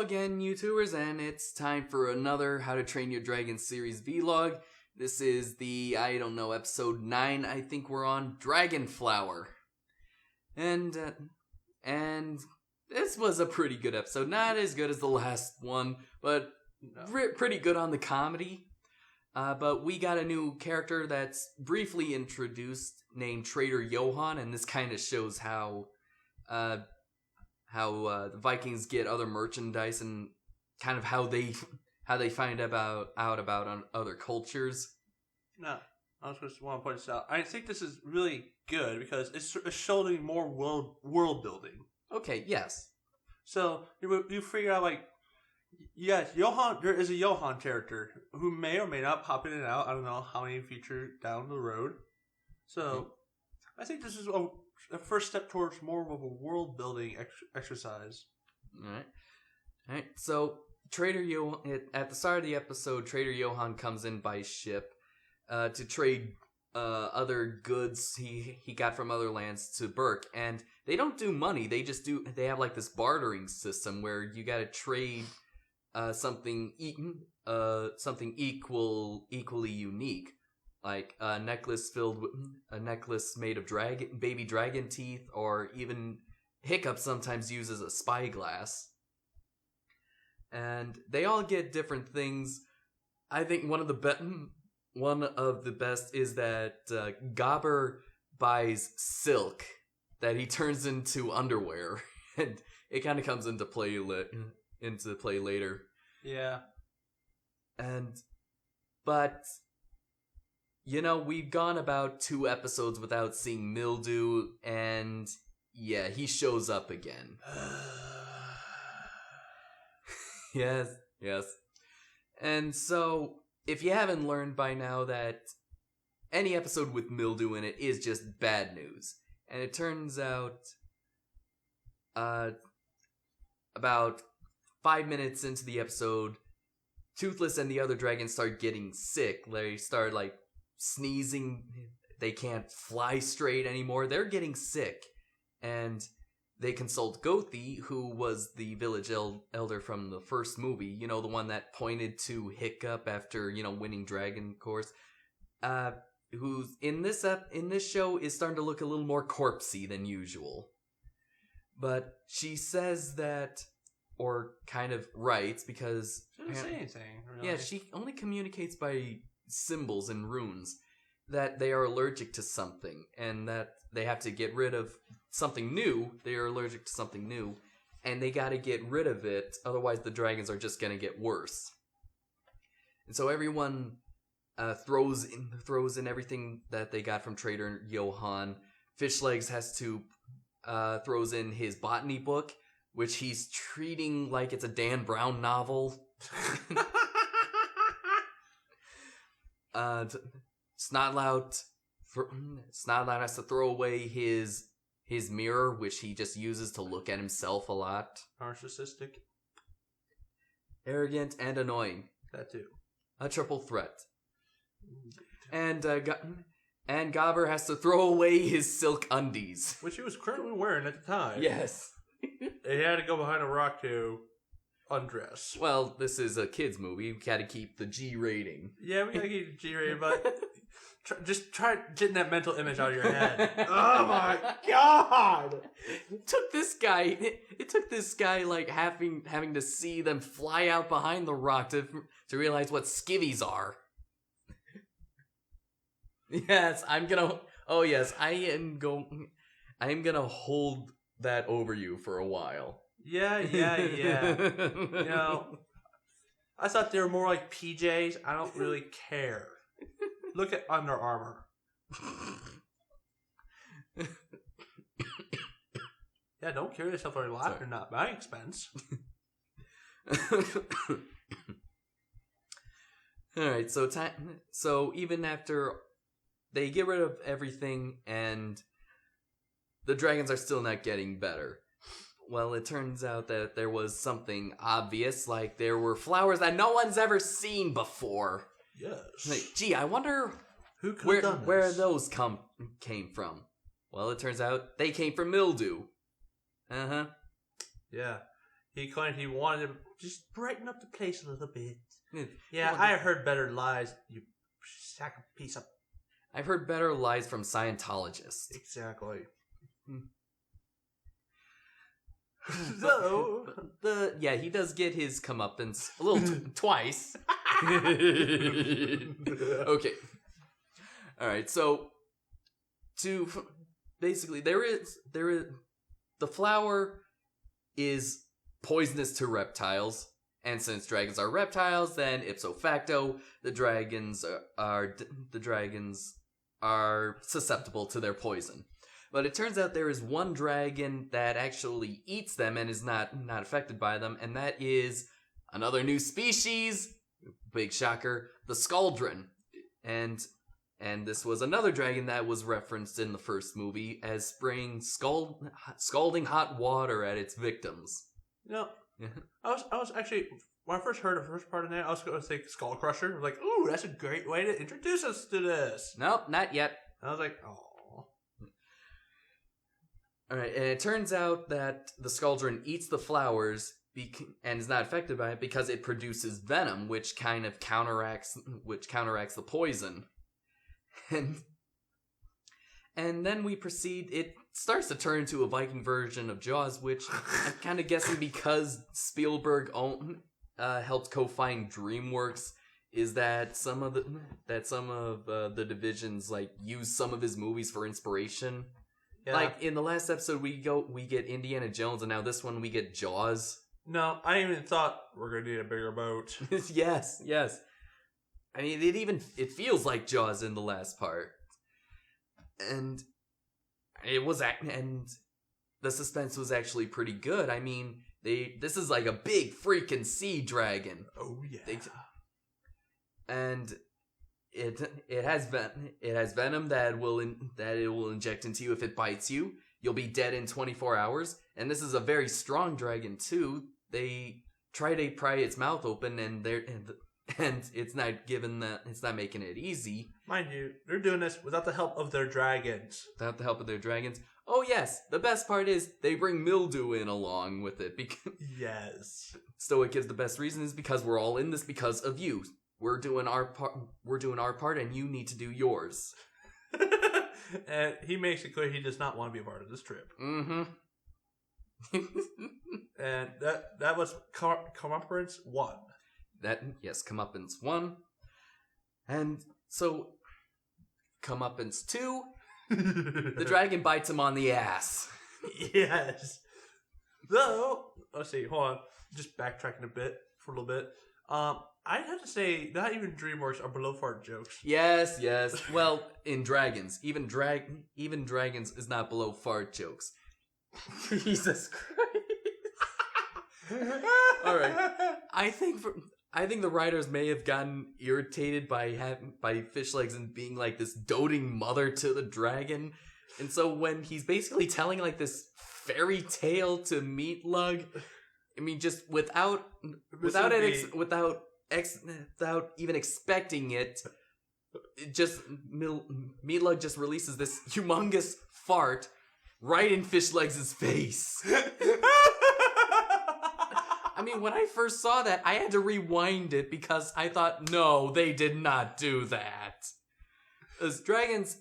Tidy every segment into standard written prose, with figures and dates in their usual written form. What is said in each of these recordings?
again, YouTubers, and it's time for another How to Train Your Dragon series vlog. This is the, episode 9, I think we're on, Dragon Flower. And this was a pretty good episode. Not as good as the last one, but pretty good on the comedy. But we got a new character that's briefly introduced named Trader Johan, and this kind of shows how the Vikings get other merchandise and kind of how they find out about other cultures. No, I just want to point this out. I think this is really good because it's showing more world building. Okay, yes. So you figure out yes, Johan. There is a Johan character who may or may not pop in and out. I don't know how many features down the road. So I think this is a first step towards more of a world building exercise. All right. So Trader Johan, at the start of the episode, Trader Johan comes in by ship to trade other goods he got from other lands to Berk, and they don't do money. They have like this bartering system where you got to trade something equally unique. Like a necklace made of baby dragon teeth, or even Hiccup sometimes uses a spyglass. And they all get different things. I think one of the best is that Gobber buys silk that he turns into underwear, and it kind of comes into play later. Yeah. But we've gone about 2 episodes without seeing Mildew, and yeah, he shows up again. Yes. And so, if you haven't learned by now that any episode with Mildew in it is just bad news. And it turns out, about 5 minutes into the episode, Toothless and the other dragons start getting sick. They start, sneezing. They can't fly straight anymore. They're getting sick. And they consult Gothi, who was the village elder from the first movie. The one that pointed to Hiccup after, winning Dragon Course. Who's in this show is starting to look a little more corpsey than usual. But she says that, or kind of writes, because she doesn't say anything, really. Yeah, she only communicates by symbols and runes, that they are allergic to something, and that they have to get rid of something new. They are allergic to something new, and they gotta get rid of it, otherwise the dragons are just gonna get worse. And so everyone throws in everything that they got from Trader Johan. Fishlegs throws in his botany book, which he's treating like it's a Dan Brown novel. Snotlout has to throw away his mirror, which he just uses to look at himself a lot. Narcissistic. Arrogant and annoying. That too. A triple threat. And Gobber has to throw away his silk undies, which he was currently wearing at the time. Yes. He had to go behind a rock to undress. Well, this is a kids movie. We gotta keep the G rating. Yeah, we gotta keep the G rating, but just try getting that mental image out of your head. Oh my god! It took this guy having to see them fly out behind the rock to realize what skivvies are. Yes, I am hold that over you for a while. Yeah. I thought they were more like PJs. I don't really care. Look at Under Armour. Yeah, don't carry yourself very lot. They're not my expense. Alright, so even after they get rid of everything and the dragons are still not getting better. Well, it turns out that there was something obvious, like there were flowers that no one's ever seen before. Yes. Gee, I wonder where those came from. Well, it turns out they came from Mildew. Yeah. He claimed he wanted just brighten up the place a little bit. Yeah, Yeah, I heard better lies, you sack of piece of... I've heard better lies from Scientologists. Exactly. So he does get his comeuppance a little twice. Okay. All right. So basically there is the flower is poisonous to reptiles, and since dragons are reptiles, then ipso facto the dragons are susceptible to their poison. But it turns out there is one dragon that actually eats them and is not affected by them, and that is another new species. Big shocker, the Scaldron. And this was another dragon that was referenced in the first movie as spraying scalding hot water at its victims. I was actually, when I first heard the first part of that, I was going to say Skull Crusher. I was like, ooh, that's a great way to introduce us to this. Nope, not yet. I was like, oh. Alright, and it turns out that the Scaldron eats the flowers and is not affected by it because it produces venom, which kind of counteracts the poison. And then we proceed, it starts to turn into a Viking version of Jaws, which I'm kind of guessing because Spielberg helped co-found DreamWorks, is that some of the divisions like use some of his movies for inspiration. Yeah. Like in the last episode we get Indiana Jones, and now this one we get Jaws. No, I even thought we're gonna need a bigger boat. Yes. I mean, it feels like Jaws in the last part, and the suspense was actually pretty good. I mean, this is like a big freaking sea dragon. Oh yeah, and it has venom that it will inject into you if it bites you. You'll be dead in 24 hours. And this is a very strong dragon too. They try to pry its mouth open, and it's not making it easy. Mind you, they're doing this without the help of their dragons. Without the help of their dragons. Oh yes, the best part is they bring Mildew in along with it. Yes. Stoic gives the best reason is because we're all in this because of you. We're doing our part, and you need to do yours. And he makes it clear he does not want to be a part of this trip. Mm-hmm. And that was comeuppance 1. Comeuppance 1. And so, comeuppance 2, the dragon bites him on the ass. Yes. Though, let's see, hold on. Just backtracking for a little bit. I'd have to say, not even DreamWorks are below fart jokes. Yes. Well, in Dragons, even Dragons is not below fart jokes. Jesus Christ! All right, I think the writers may have gotten irritated by Fish Legs and being like this doting mother to the dragon, and so when he's basically telling like this fairy tale to Meat Lug, I mean, just without even expecting it, Meat Lug just releases this humongous fart right in Fish Legs' face. I mean, when I first saw that, I had to rewind it because I thought, no, they did not do that. As dragons,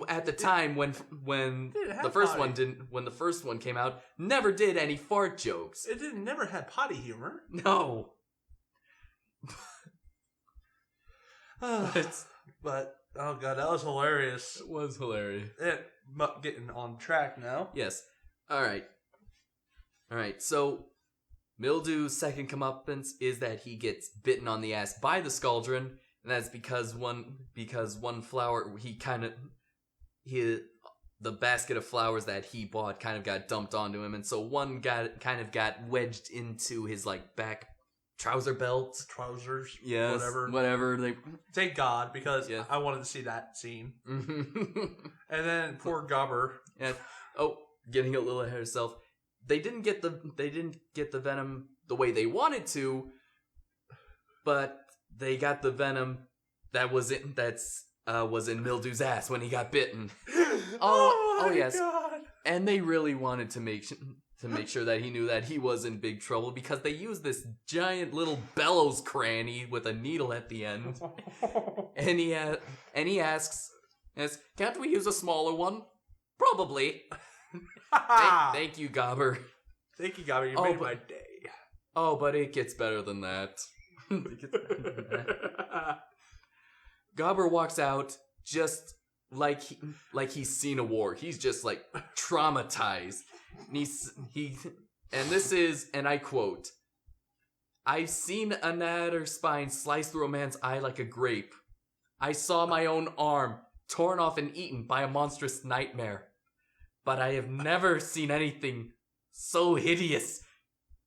at the time when the first one came out, never did any fart jokes. It never had potty humor. No. But oh god, that was hilarious. It was hilarious. Getting on track now. Yes. All right. So Mildew's second comeuppance is that he gets bitten on the ass by the Scaldron, and that's because one flower the basket of flowers that he bought kind of got dumped onto him, and so one got wedged into his like back trouser belt. Trousers. Yes. Whatever. Thank God, because I wanted to see that scene. And then poor Gobber. And getting a little ahead of herself. They didn't get the venom the way they wanted to, but they got the venom that was in Mildew's ass when he got bitten. Oh yes. God. And they really wanted to make to make sure that he knew that he was in big trouble because they used this giant little bellows cranny with a needle at the end. And he asks, can't we use a smaller one? Probably. Thank you, Gobber. Thank you, Gobber. You made my day. Oh, but it gets better than that. Gobber walks out just like he's seen a war. He's just like traumatized. And this is, and I quote, "I've seen an adder spine slice through a man's eye like a grape. I saw my own arm torn off and eaten by a monstrous nightmare. But I have never seen anything so hideous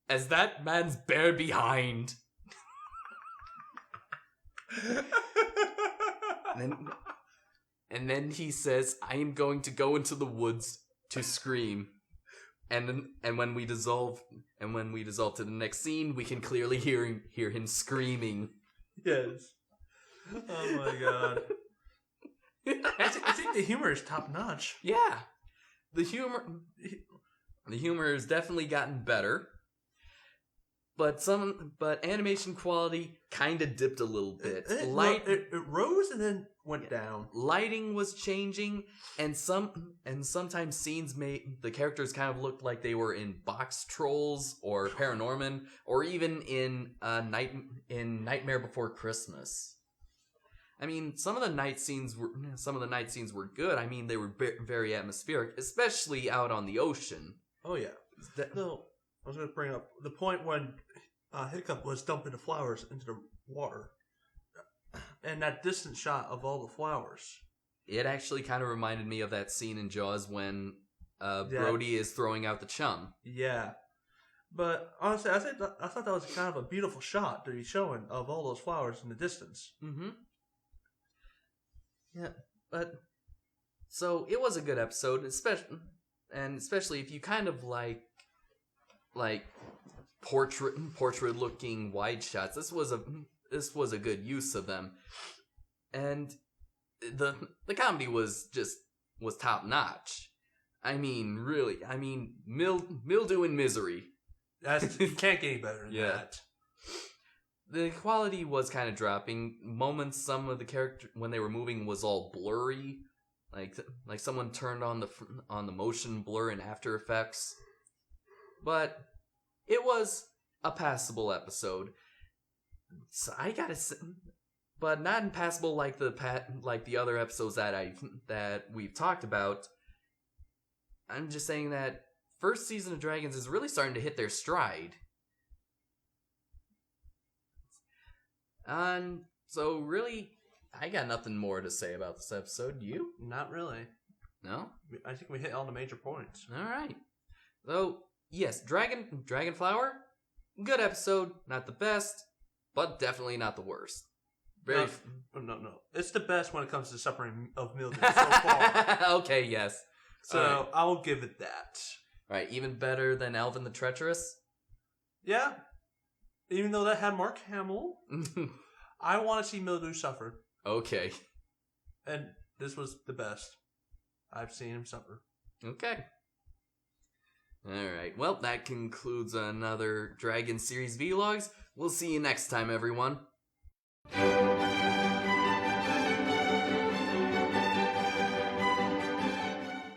as that man's bare behind." And then he says, "I am going to go into the woods to scream." And when we dissolve to the next scene, we can clearly hear him screaming. Yes. Oh my god. I think the humor is top notch. Yeah. The humor has definitely gotten better. But animation quality kind of dipped a little bit. It rose and then went down. Lighting was changing, and sometimes scenes made the characters kind of looked like they were in Box Trolls or Paranorman, or even in Nightmare Before Christmas. I mean, some of the night scenes were good. I mean, they were very atmospheric, especially out on the ocean. Oh yeah. No, I was going to bring up the point when Hiccup was dumping the flowers into the water, and that distant shot of all the flowers. It actually kind of reminded me of that scene in Jaws when Brody is throwing out the chum. Yeah, but honestly, I thought that was kind of a beautiful shot to be showing of all those flowers in the distance. Mm-hmm. Yeah, but so it was a good episode, especially if you kind of like portrait looking wide shots. This was a good use of them, and the comedy was top notch. I mean, really, Mildew and Misery. You can't get any better than that. The quality was kind of dropping. Moments, some of the character when they were moving was all blurry, like someone turned on the motion blur in After Effects. But it was a passable episode. So I gotta say, but not impassable like the other episodes that we've talked about. I'm just saying that first season of Dragons is really starting to hit their stride. And so really, I got nothing more to say about this episode. You? Not really. No? I think we hit all the major points. All right. So, yes, Dragonflower, good episode. Not the best, but definitely not the worst. No. It's the best when it comes to Suffering of Mildew so far. Okay, yes. So, right. I'll give it that. Right, even better than Alvin the Treacherous? Yeah. Even though that had Mark Hamill, I want to see Mildew suffer. Okay. And this was the best I've seen him suffer. Okay. Alright, well, that concludes another Dragon Series Vlogs. We'll see you next time, everyone.